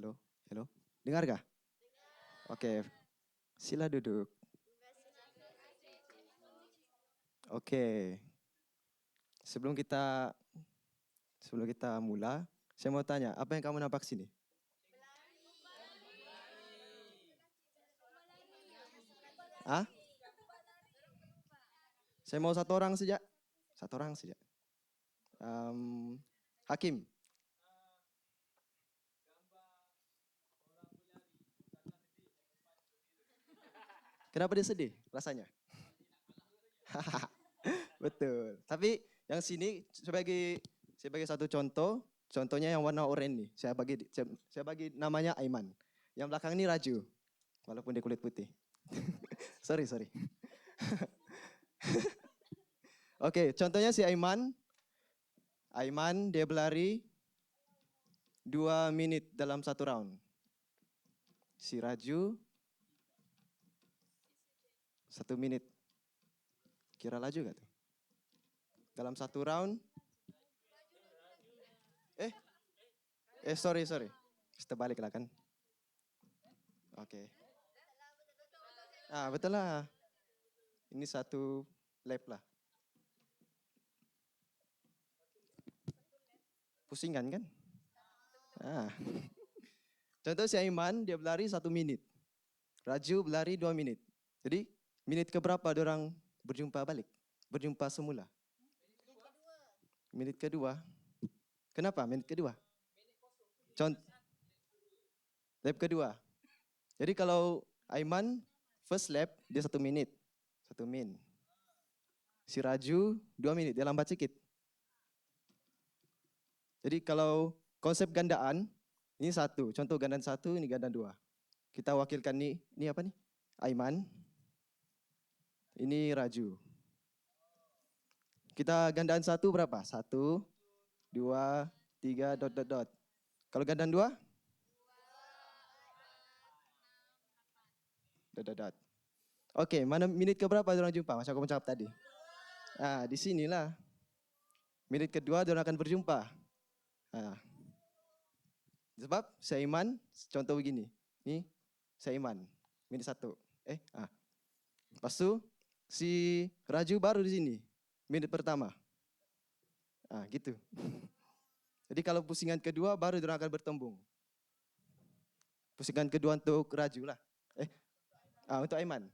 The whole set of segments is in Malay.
Halo, halo. Dengar kah? Oke, sila duduk. Oke, sebelum kita sebelum kita mula, saya mau tanya, apa yang kamu nampak sini? Ah? Saya mau satu orang saja. Satu orang saja. Hakim, kenapa dia sedih rasanya? Betul. Tapi yang sini sebagai satu contoh, contohnya yang warna oranye nih. Saya bagi namanya Aiman. Yang belakang ini Raju, walaupun dia kulit putih. Sorry, sorry. Oke, contohnya si Aiman. Aiman dia berlari 2 menit dalam satu round. Si Raju 1 menit. Kira laju gak tuh? Dalam satu round. Sorry. Kita balik lah kan. Oke. Betul lah. Ini satu lap lah. Pusingan kan? Contoh si Aiman dia berlari 1 menit. Raju berlari 2 menit. Jadi menit keberapa orang berjumpa balik? Berjumpa semula? Menit kedua. Kenapa menit kedua? Contoh lap kedua. Jadi kalau Aiman first lap dia 1 menit. 1 min. Si Raju 2 menit, dia lambat sedikit. Jadi kalau konsep gandaan, ini satu. Contoh gandaan satu, ini gandaan dua. Kita wakilkan ini apa nih? Aiman. Ini Raju. Kita gandaan satu berapa? 1, 2, 3, dot, dot, dot. Kalau gandaan dua? Dot, dot, dot. Oke, mana menit keberapa orang jumpa? Macam aku cakap tadi. Di sinilah. Menit kedua orang akan berjumpa. Sebab Saiman, contoh begini. Ini Saiman, menit 1. Lepas tu si Raju baru di sini, menit pertama. Gitu. Jadi kalau pusingan kedua baru orang akan bertembung. Pusingan kedua untuk Raju lah. Untuk Aiman.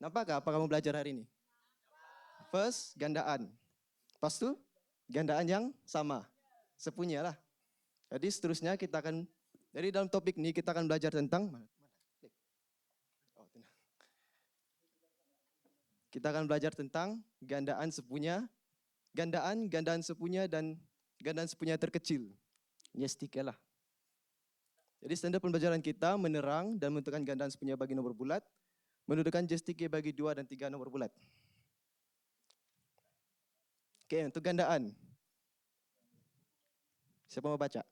Nampakkah apa kamu belajar hari ini? First, gandaan. Lepas tu, gandaan yang sama. Sepunya lah. Jadi seterusnya kita akan, jadi dalam topik ini kita akan belajar tentang, kita akan belajar tentang gandaan sepunya, gandaan sepunya, dan gandaan sepunya terkecil. Yes, 3 lah. Jadi standar pembelajaran kita menerang dan menentukan gandaan sepunya bagi nomor bulat, menentukan J3 bagi 2 dan 3 nomor bulat. Oke, untuk gandaan. Siapa mau baca?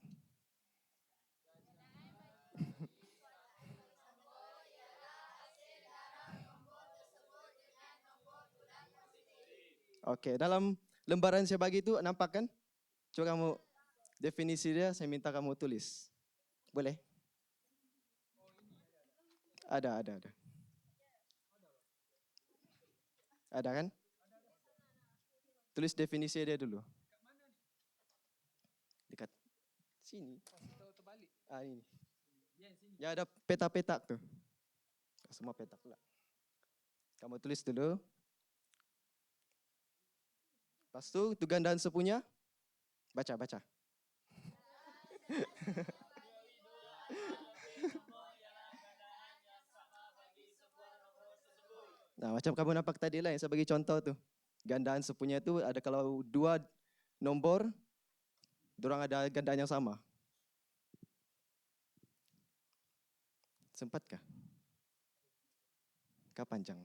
Oke, dalam lembaran saya bagi itu nampak kan? Coba kamu definisi dia, saya minta kamu tulis. Boleh? Ada. Ada kan? Tulis definisi dia dulu. Dekat sini. Ini. Ya ada petak-petak tuh. Semua petak pula. Kamu tulis dulu. Lepas itu gandaan sepunya. Baca. Nah, macam kamu nampak tadi lah yang saya bagi contoh tuh. Gandaan sepunya itu ada kalau 2 nomor, dorang ada gandaan yang sama. Sempatkah? Kapan, Jang?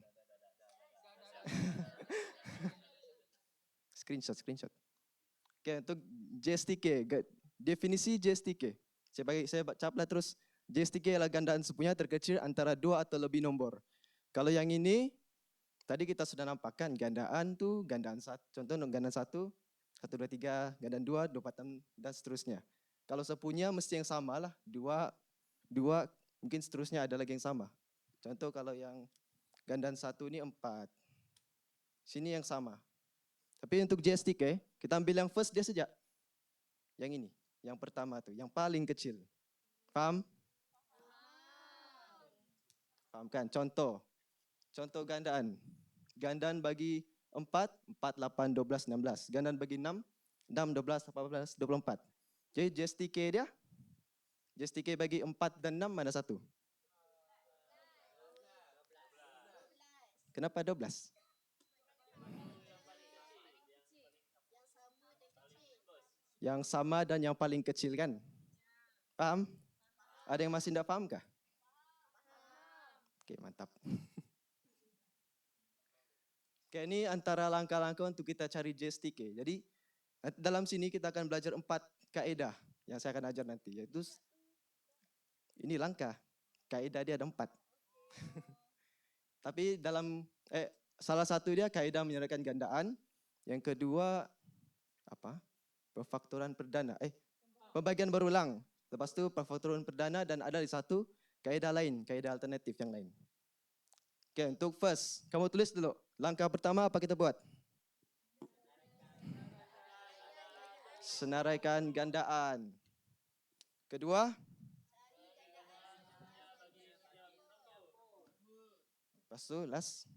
Screenshot. Oke, untuk JSTK, definisi JSTK. Saya baca terus. JSTK adalah gandaan sepunya terkecil antara 2 atau lebih nomor. Kalau yang ini, tadi kita sudah nampakkan gandaan tuh, gandaan satu. Contoh gandaan 1, 1, 2, 3, gandaan 2, 2, 4, 6, dan seterusnya. Kalau sepunya mesti yang sama lah. Dua, mungkin seterusnya ada lagi yang sama. Contoh kalau yang gandaan 1 ini 4. Sini yang sama. Tapi untuk JSTK, kita ambil yang first dia saja. Yang ini, yang pertama tuh, yang paling kecil. Paham? Paham kan? Contoh gandaan. Gandaan bagi 4, 4, 8, 12, 16. Gandaan bagi 6, 6, 12, 18, 24. Jadi JSTK bagi 4 dan 6 mana satu? Kenapa 12? Yang sama dan yang paling kecil kan? Paham? Ada yang masih tidak paham kah? Oke, mantap. Oke, ini antara langkah-langkah untuk kita cari JSTK. Jadi dalam sini kita akan belajar 4 kaedah yang saya akan ajar nanti. Yaitu ini langkah. Kaedah dia ada 4. Tapi salah satu dia kaedah menyerahkan gandaan. Yang kedua apa? Perfaktoran perdana. Pembagian berulang. Lepas tu perfaktoran perdana dan ada di satu kaedah lain, kaedah alternatif yang lain. Oke, untuk first, kamu tulis dulu. Langkah pertama apa kita buat? Senaraikan gandaan. Kedua, lepas tu last.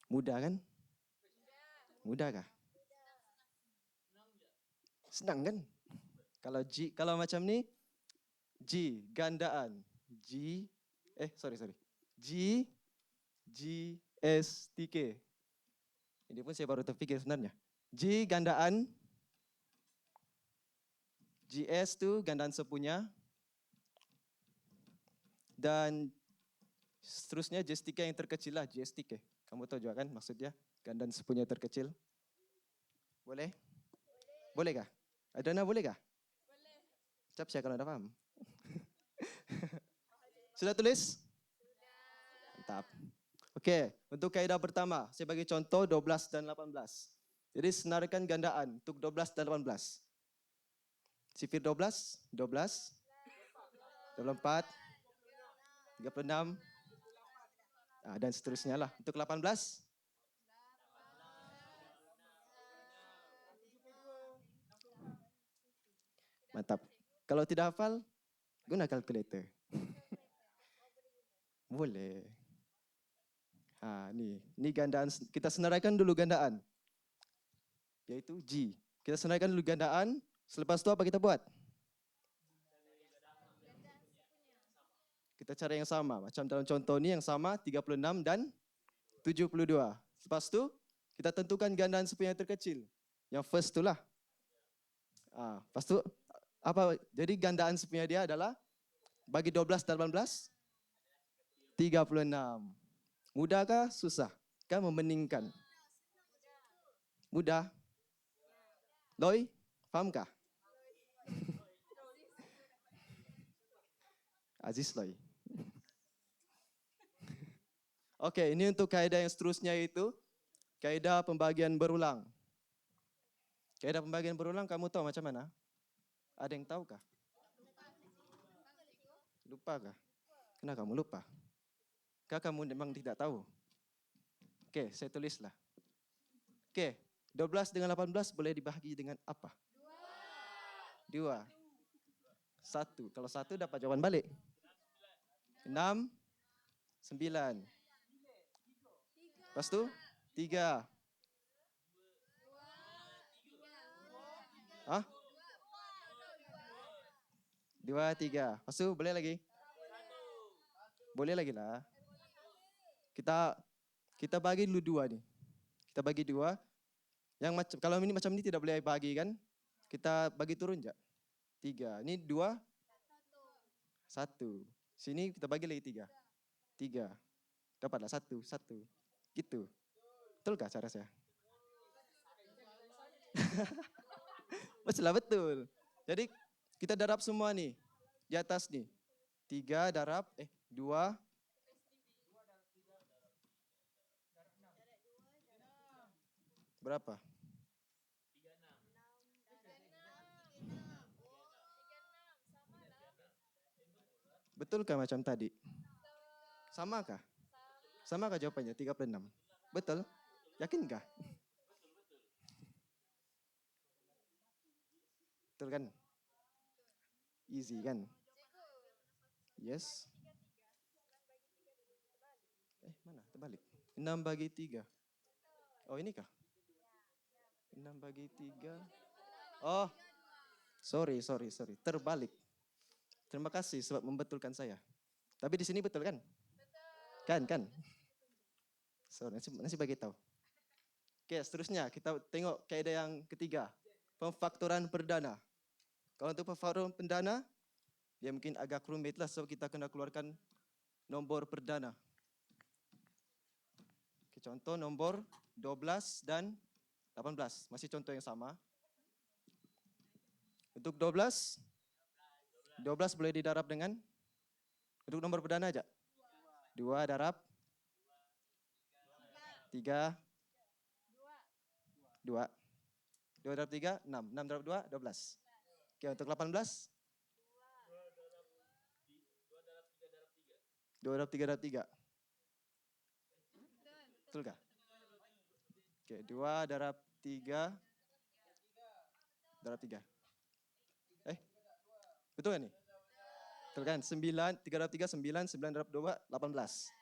Mudah kan? Mudah kah? Senang kan? Kalau macam ni, G gandaan. G S T K. Ini pun saya baru terfikir sebenarnya. G gandaan. GS tu gandaan sepunya. Dan seterusnya JSTK yang terkecil lah, JSTK. Kamu tahu juga kan maksudnya? Gandaan sepunya terkecil. Boleh? Boleh kah? Adana boleh kah? Boleh. Cap saya kalau dah faham. Sudah tulis? Sudah. Mantap. Okey, untuk kaedah pertama, saya bagi contoh 12 dan 18. Jadi senaraikan gandaan untuk 12 dan 18. Sifir 12, 12, 24, 36, dan seterusnya lah. Untuk 18, mantap. Kalau tidak hafal, guna kalkulator. Boleh. Ni gandaan. Kita senaraikan dulu gandaan. Yaitu G. Kita senaraikan dulu gandaan. Selepas itu apa kita buat? Kita cari yang sama. Macam dalam contoh ni yang sama 36 dan 72. Lepas tu kita tentukan gandaan sepunya yang terkecil. Yang first tu lah. Lepas tu apa? Jadi gandaan sepunya dia adalah bagi 12 dan 18 36. Mudahkah? Susah? Kan membandingkan. Mudah? Loi, fahamkah? Aziz Loi. Okey, ini untuk kaedah yang seterusnya itu kaedah pembagian berulang. Kaedah pembagian berulang kamu tahu macam mana? Ada yang tahu kah? Lupa kah? Kenapa kamu lupa? Kah kamu memang tidak tahu? Okey, saya tulislah. Okey, 12 dengan 18 boleh dibahagi dengan apa? 2. 1. Kalau 1 dapat jawapan balik. 6, 9. Lepas tu 3. 2, 3. Lepas tu boleh lagi? Boleh lagi lah. Kita bagi dulu 2 ni. Kita bagi 2. Yang macam kalau ini macam ni tidak boleh bagi kan? Kita bagi turun je. 3. Ni 2. 1. Sini kita bagi lagi 3. 3. Dapatlah 1. Gitu. Betulkah cara saya? Betul. Jadi kita darab semua ni. Di atas ni. 3 darab 2. Berapa? Betulkah macam tadi? Samakah? Samakah jawabannya 36? Betul? Yakinkah? Betul kan? Easy kan? Yes. Mana? Terbalik. 6 bagi 3. Oh, ini kah? 6 bagi 3. Oh, sorry. Terbalik. Terima kasih sebab membetulkan saya. Tapi di sini betul kan? Kan. So, nanti bagi tahu. Oke, seterusnya kita tengok kaidah yang ketiga. Pemfaktoran perdana. Kalau untuk pemfaktoran perdana, dia mungkin agak rumit lah sebab kita kena keluarkan nombor perdana. Oke, contoh nombor 12 dan 18. Masih contoh yang sama. Untuk 12 boleh didarab dengan, untuk nomor perdana aja. 2 darab 3. 2 darab 3, 6. 6 darab 2, 12. Oke, untuk 18. 2 darab 3 darab 3. Betulkah? Oke, 2 darab 3 darab 3. Betul kan nih? Betul kan? 9, 3 darab 3, 9, 9 darab 2, 18.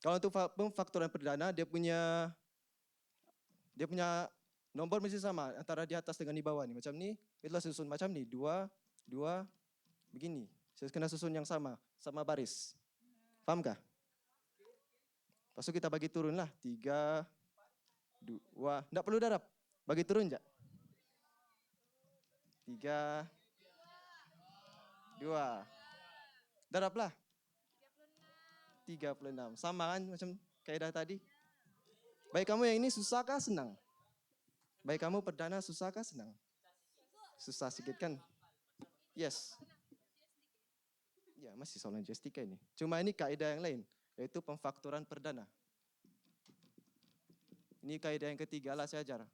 Kalau untuk pemfaktoran perdana, dia punya nomor mesti sama antara di atas dengan di bawah nih. Macam ni, itulah susun macam ni. 2, 2, begini. Saya kena susun yang sama baris. Fahamkah? Lepas tu kita bagi turun lah. 3, 2, tak perlu darab. Bagi turun je. 3, 2. Darablah. 36. Sama kan macam kaedah tadi? Baik kamu yang ini susah kah senang? Baik kamu perdana susah kah senang? Susah sedikit kan? Yes. Ya, masih soalan gestika ini. Cuma ini kaedah yang lain, yaitu pemfaktoran perdana. Ini kaedah yang ketiga lah saya ajar.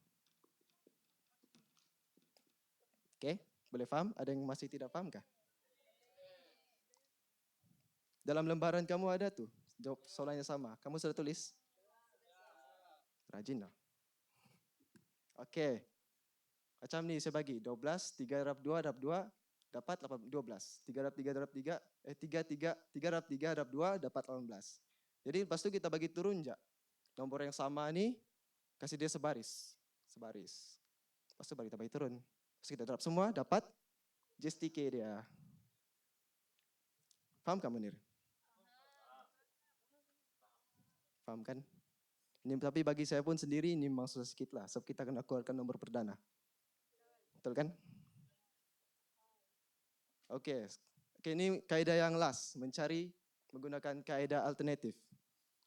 Oke, boleh faham? Ada yang masih tidak faham kah? Dalam lembaran kamu ada tuh, jawab soalannya sama. Kamu sudah tulis? Rajin lah. Oke. Macam ni saya bagi 12, 3 darab 2 darab 2 dapat 12. 3 darab 3 darab 3, 3 darab 3 darab 2 dapat 18. Jadi lepas tu kita bagi turun je. Nomor yang sama ni kasih dia sebaris. Lepas tu baru kita bagi turun. Lepas kita darab semua dapat JSTK dia. Faham kan Munir? Faham kan? Ini tapi bagi saya pun sendiri ini memang susah sikit lah. Sebab kita kena keluarkan nomor perdana. Betul kan? Oke, ini kaedah yang last. Mencari menggunakan kaedah alternatif.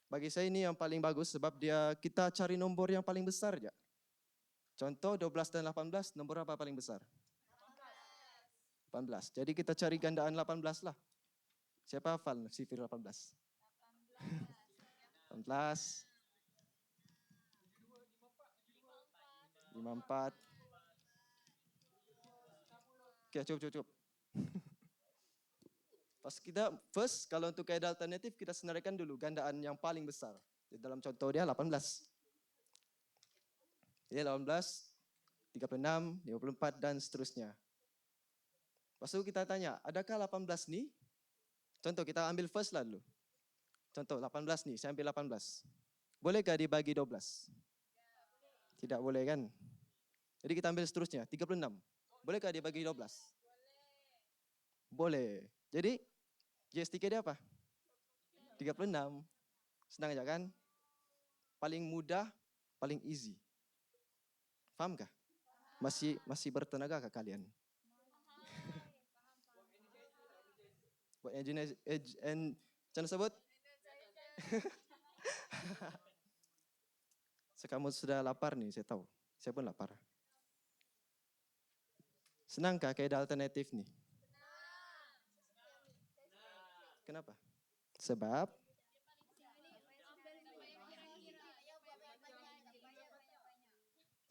Bagi saya ini yang paling bagus sebab kita cari nombor yang paling besar je. Contoh 12 dan 18, nombor apa paling besar? 18. Jadi kita cari gandaan 18 lah. Siapa hafal sifir 18? 18. 54. Oke, cukup. Pas kita kalau untuk kaedah alternatif kita senaraikan dulu gandaan yang paling besar. Jadi dalam contoh dia 18. Jadi 18, 36, 54 dan seterusnya. Lepas itu kita tanya, adakah 18 ni? Contoh kita ambil first lah dulu. Contoh 18 ni, saya ambil 18. Bolehkah dibagi 12? Tidak boleh kan? Jadi kita ambil seterusnya, 36. Bolehkah dibagi 12? Boleh. Jadi JSTK dia apa? 36. Senang aja kan? Paling mudah, paling easy. Faham kah? Masih bertenaga kah kalian? Buat macam sebut? Kamu sudah lapar nih, saya tahu. Saya pun lapar. Senangkah kaedah alternatif nih? Kenapa? Sebab?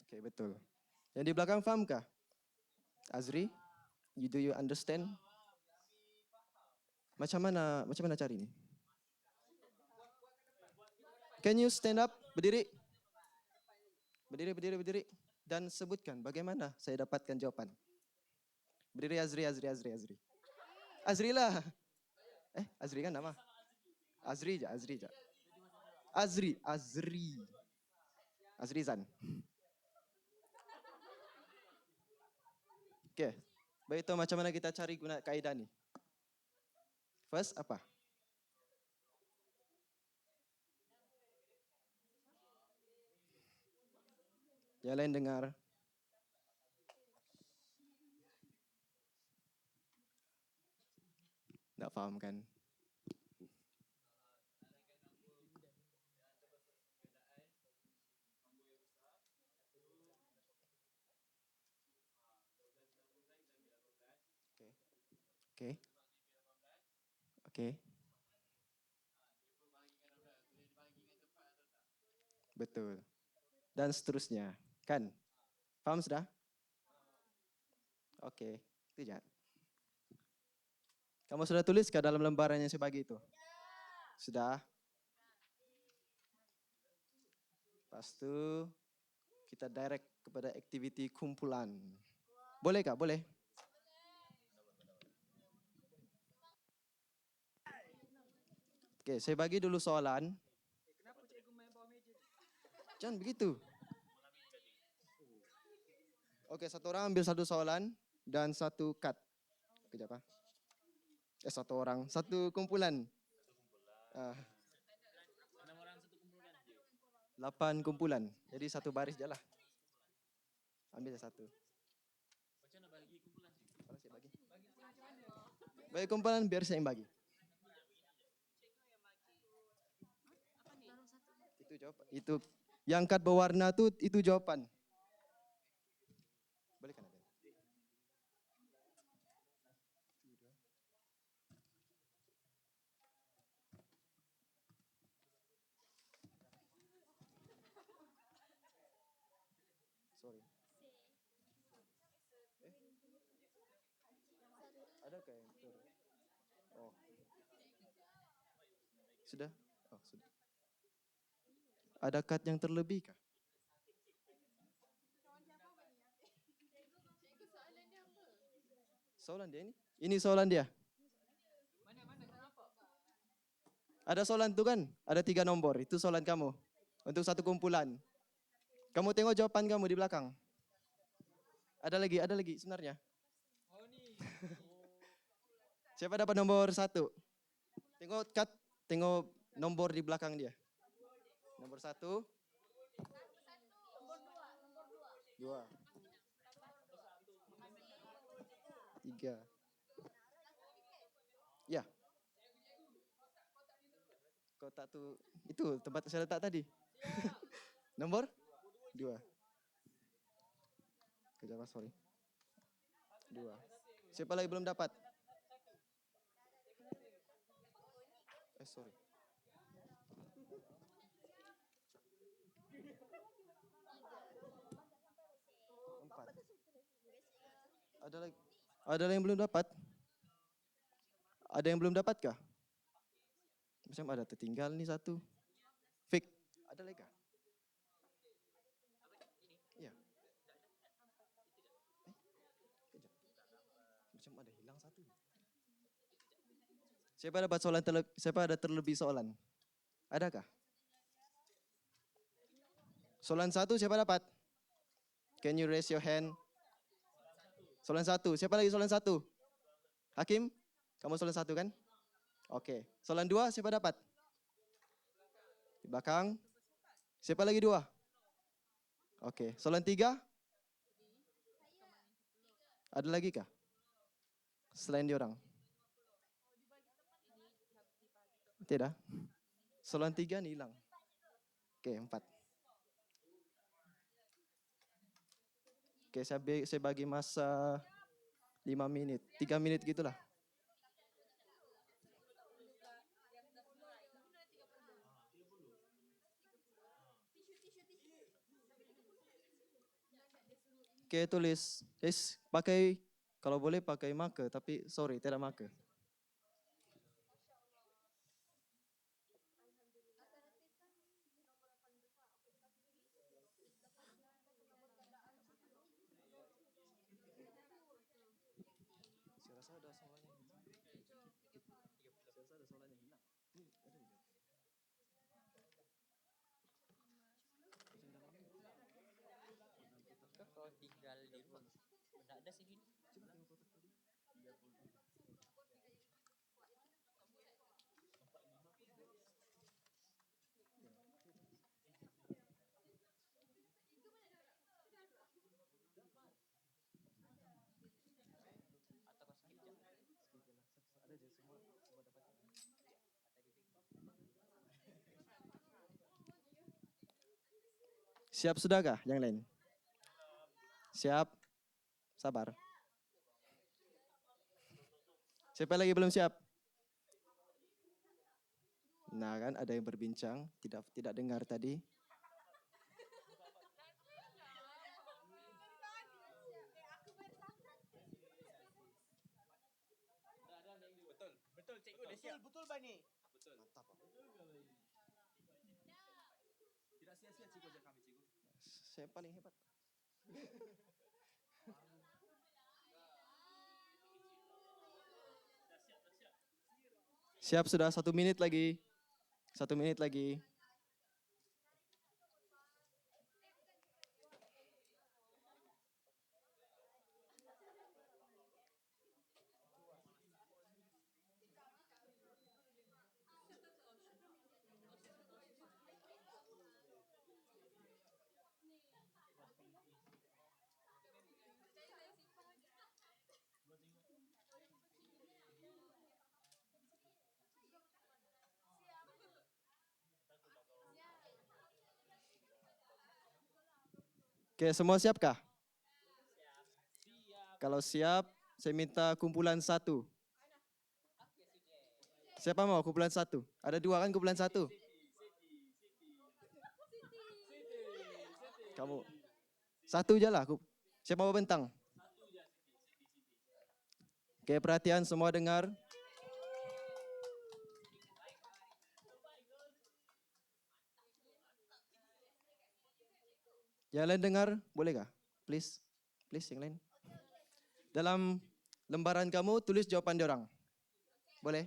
Oke, betul. Yang di belakang faham kah? Azri, do you understand? Macam mana cari ini? Can you stand up? Berdiri. Berdiri. Dan sebutkan bagaimana saya dapatkan jawaban. Berdiri Azri. Azri lah. Azri kan nama? Azri je. Azri Zan. Okay. Baik, tahu macam mana kita cari guna kaedah ni. First apa? Yang lain dengar. Tak faham kan? Okay. Betul. Dan seterusnya. Kan? Faham sudah? Okey. Sekejap. Kamu sudah tulis ke dalam lembaran yang saya bagi itu? Sudah. Lepas tu kita direct kepada aktiviti kumpulan. Boleh kah? Boleh. Okey, saya bagi dulu soalan. Kenapa cikgu main bawah meja? Jangan begitu. Okey, satu orang ambil satu soalan dan satu kad. Kejap ah. Satu orang, satu kumpulan. 8 kumpulan. Jadi satu baris je lah. Ambil satu. Macam mana bagi kumpulan? Kalau saya bagi. Bagi kumpulan biar saya yang bagi. Itu jawapan. Itu yang kad berwarna tu itu jawapan. Boleh kan ada? Sorry. Adakah yang Oh. Sudah? Oh, sudah. Ada kad yang terlebih kah? Soalan dia ini? Ini soalan dia. Ada soalan tu kan? Ada 3 nombor. Itu soalan kamu. Untuk satu kumpulan. Kamu tengok jawapan kamu di belakang. Ada lagi sebenarnya. Oh ni. Siapa dapat nomor 1? Tengok kad, tengok nombor di belakang dia. Nomor 1. Nomor 2. 3. Ya. Kotak tu itu tempat saya letak tadi. Nombor 2. Kejap, sorry. 2. Siapa lagi belum dapat? Sorry. 4. Ada lagi yang belum dapat? Ada yang belum dapat kah? Macam ada tertinggal ni satu. Fake. Ada lagi kah? Ya. Kejap. Macam ada hilang satu. Siapa ada terlebih soalan? Adakah? Soalan 1 siapa dapat? Can you raise your hand? Soalan 1. Siapa lagi soalan 1? Hakim? Kamu soalan 1 kan? Okey. Soalan 2 siapa dapat? Di belakang. Siapa lagi 2? Okey. Soalan 3? Ada lagi kah? Selain diorang? Tidak. Soalan 3 ni hilang. Okey, 4. Okey, saya bagi masa 5 minit. 3 minit gitulah. Okay, tulis. Yes, pakai, kalau boleh pakai marker, tapi sorry, tidak marker. Saya rasa ada soalnya hilang. Saya rasa ada soalnya hilang. Ini ada di dalam. Kalau tinggal di rumah, nggak ada sih gini. Coba tengok kotak tadi. Atau kau skip aja. Ada aja semua dapat. Siap sudahkah yang lain? Siap. Sabar. Siapa lagi belum siap? Nah kan ada yang berbincang, tidak dengar tadi. Betul, cikgu udah siap. Betul Bani. Betul. Mantap. Tidak sia-sia cikgu aja kami cikgu. Saya paling hebat. Siap sudah 1 menit lagi. 1 menit lagi. Oke, semua siapkah? Kalau siap, saya minta kumpulan 1. Siapa mau kumpulan 1? Ada 2 kan kumpulan 1? Kamu. 1 aja lah. Siapa mau bentang? Oke, perhatian semua dengar. Yang lain dengar, boleh kah? Please, please yang lain. Dalam lembaran kamu tulis jawaban diorang. Boleh?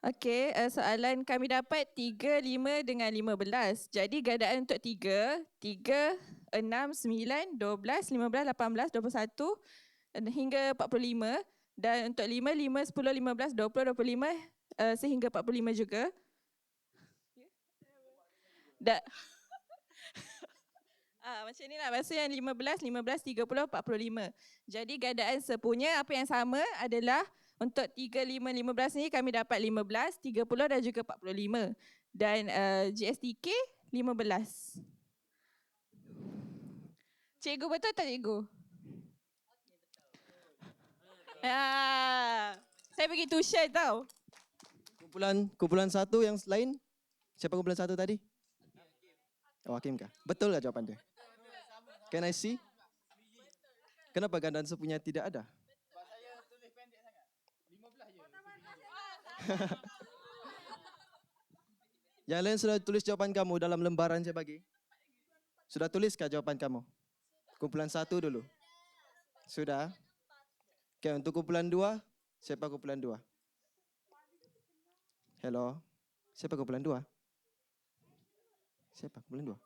Okey, soalan kami dapat 3, 5 dengan 15. Jadi gandaan untuk 3, 3, 6, 9, 12, 15, 18, 21 hingga 45. Dan untuk 5, 5, 10, 15, 20, 25 sehingga 45 juga. Macam ni lah. Maksud yang 15, 15, 30, 45. Jadi gandaan sepunya apa yang sama adalah untuk 3, 5, 15 ni kami dapat 15, 30 dan juga 45. Dan GSTK 15. Cikgu betul tak cikgu? Saya pergi tuition tau. Kumpulan 1 yang lain? Siapa kumpulan 1 tadi? Oh, Hakim kah? Betul kah jawapan dia? Can I see? Kenapa gandaan sepunya tidak ada? Sebab saya tulis pendek sangat. 15 je. Yang lain sudah tulis jawapan kamu dalam lembaran saya bagi? Sudah tuliskah jawapan kamu? Kumpulan 1 dulu. Sudah? Oke, untuk kumpulan 2, siapa kumpulan 2? Hello? Siapa kumpulan 2? Siapa kumpulan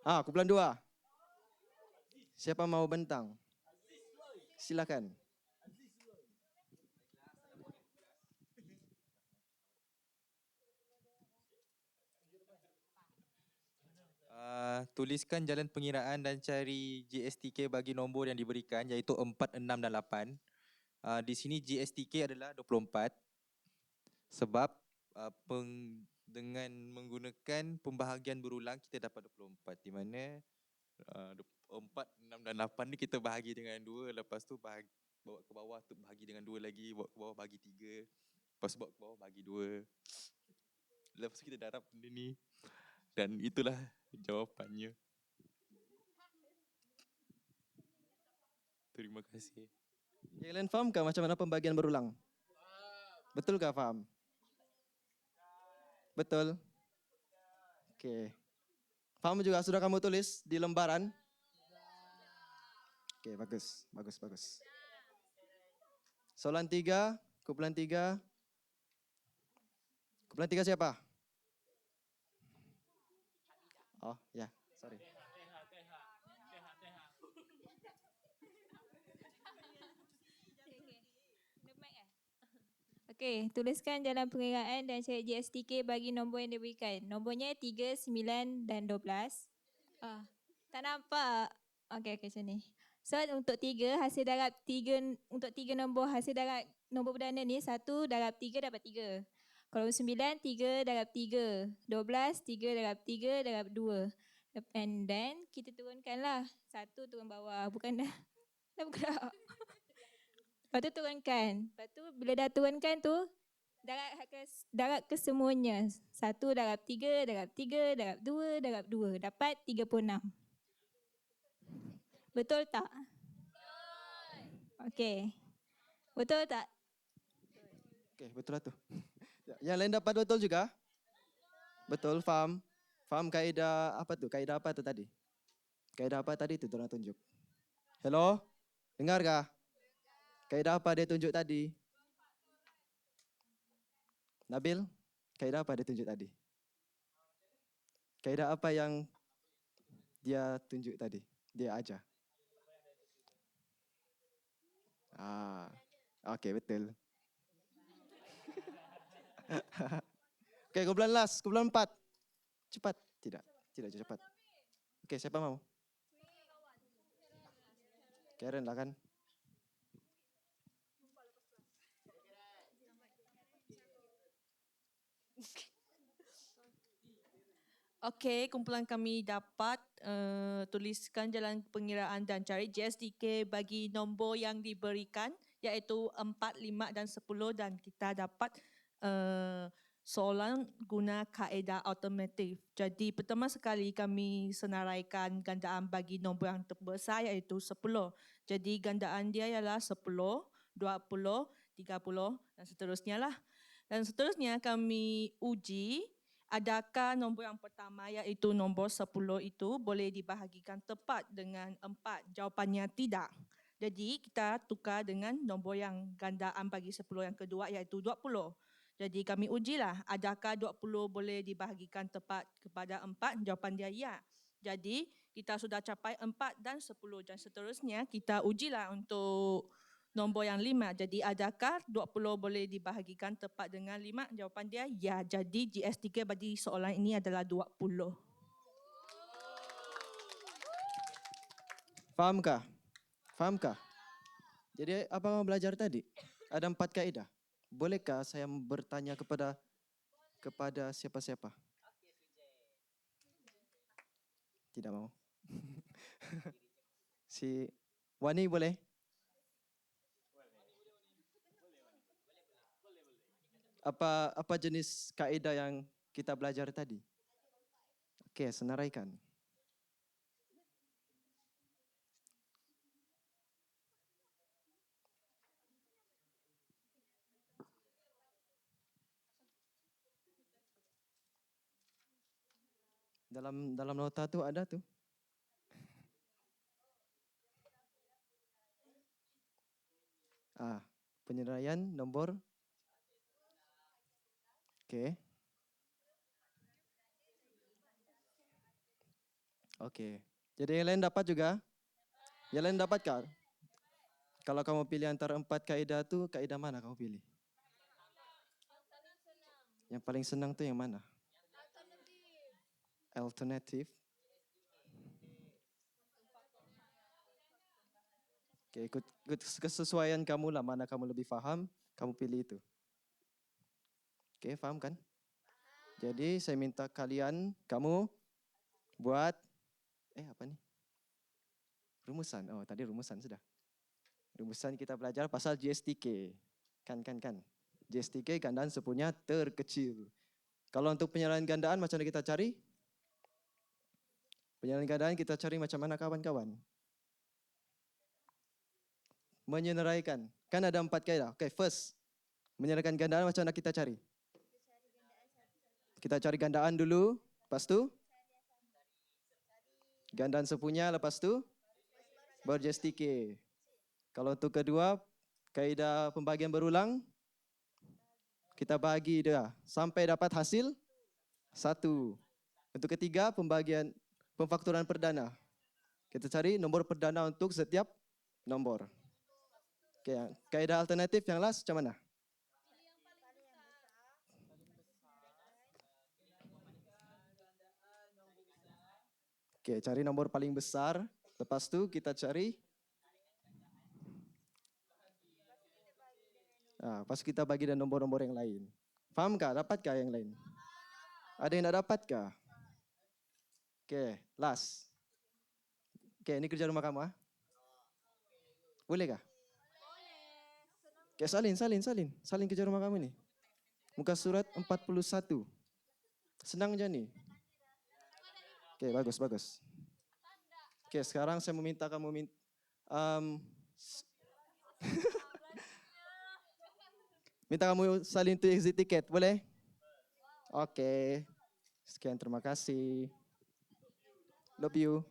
2? Kumpulan 2. Siapa mau bentang? Silakan. Tuliskan jalan pengiraan dan cari GSTK bagi nombor yang diberikan iaitu 4, 6 dan 8. Di sini GSTK adalah 24 sebab dengan menggunakan pembahagian berulang kita dapat 24 di mana 4, 6 dan 8 ni kita bahagi dengan 2 lepas tu bahagi bawa ke bawah tu bahagi dengan 2 lagi, bawa ke bawah bagi 3. Lepas bawa ke bawah bagi 2. Lepas tu kita darab benda ni. Dan itulah jawapannya. Terima kasih. Yang lain faham kah macam mana pembagian berulang? Betul kah faham? Betul? Okey. Faham juga sudah kamu tulis di lembaran? Okey, bagus. Bagus, bagus. Soalan 3, kumpulan 3. Kumpulan 3 siapa? Oh, ya, sorry. Okey, tuliskan dalam pengiraan dan cari GSTK bagi nombor yang diberikan. Nombornya 3, 9 dan 12. Tak nampak. Okey, macam ni. So untuk 3 hasil darab 3 untuk 3 nombor hasil darab nombor perdana ni 1 darab 3 dapat 3. Kalau 9 3 darab 3, 12 3 darab 3 darab 2. And then kita turunkanlah. 1 turun bawah, bukan dah bergerak. Lepas tu turunkan. Lepas tu bila dah turunkan tu darab ke semuanya. 1 darab 3 darab 3 darab 2 darab 2 dapat 36. Betul tak? Okey. Betul tak? Okey, betul lah tu. Yang lain dapat betul juga? Betul, faham. Faham kaedah apa tu? Kaedah apa tu tadi? Kaedah apa tadi tu orang tunjuk? Hello? Dengar kah? Kaedah apa dia tunjuk tadi? Nabil? Kaedah apa dia tunjuk tadi? Kaedah apa yang dia tunjuk tadi? Dia ajar. Okey, betul. Okey, kumpulan last, kumpulan 4. Cepat. Tidak cepat. Okey, siapa mau? Karen lah kan? Okey, kumpulan kami dapat tuliskan jalan pengiraan dan cari GSTK bagi nombor yang diberikan iaitu 4, 5 dan 10 dan kita dapat soalan guna kaedah alternatif. Jadi pertama sekali kami senaraikan gandaan bagi nombor yang terbesar iaitu 10. Jadi gandaan dia ialah 10, 20, 30 dan seterusnya lah. Dan seterusnya kami uji adakah nombor yang pertama iaitu nombor 10 itu boleh dibahagikan tepat dengan 4? Jawapannya tidak. Jadi kita tukar dengan nombor yang gandaan bagi 10 yang kedua iaitu 20. Jadi kami ujilah adakah 20 boleh dibahagikan tepat kepada 4? Jawapan dia ya. Jadi kita sudah capai 4 dan 10 dan seterusnya kita ujilah untuk nombor yang 5. Jadi adakah 20 boleh dibahagikan tepat dengan 5? Jawapan dia ya. Jadi GS3 bagi soalan ini adalah 20. Fahamkah? Fahamkah? Jadi apa kamu belajar tadi? Ada 4 kaedah. Bolehkah saya bertanya kepada siapa-siapa? Tidak mau. Si Wani boleh? Apa jenis kaedah yang kita belajar tadi? Okey, senaraikan. Dalam nota tu ada tu. Penyenaraian nombor. Okey. Okey. Jadi yang lain dapat juga? Yang lain dapatkah? Kalau kamu pilih antara 4 kaedah tu, kaedah mana kamu pilih? Yang paling senang tu yang mana? Alternatif. Okey, ikut kesesuaian kamu lah, mana kamu lebih faham, kamu pilih itu. Okey, faham kan? Jadi saya minta kamu buat apa ni? Rumusan. Oh, tadi rumusan sudah. Rumusan kita belajar pasal GSTK. Kan. GSTK gandaan sepunya terkecil. Kalau untuk penyerahan gandaan macam mana kita cari? Penyerahan gandaan kita cari macam mana kawan-kawan? Menyeneraikan. Kan ada 4 kaedah. Okay, first. Menyerahkan gandaan macam mana kita cari? Kita cari gandaan dulu. Lepas tu? Gandaan sepunya. Lepas tu? Baru GSTK. Kalau untuk kedua, kaedah pembagian berulang, kita bagi dia sampai dapat hasil 1. Untuk ketiga, pemfaktoran perdana. Kita cari nombor perdana untuk setiap nombor. Okay, kaedah alternatif yang last macam mana? Okay, cari nombor paling besar. Lepas tu kita cari lepas kita bagi dan nombor-nombor yang lain. Fahamkah? Dapatkah yang lain? Ada yang tak dapatkah? Okay, last. Okay, ini kerja rumah kamu. Boleh kah? Okay, salin kerja rumah kamu ni. Muka surat 41. Senang je ni. Okay, bagus. Okay, sekarang saya meminta kamu minta kamu salin tu exit ticket, boleh? Okay. Sekian, terima kasih. Love you.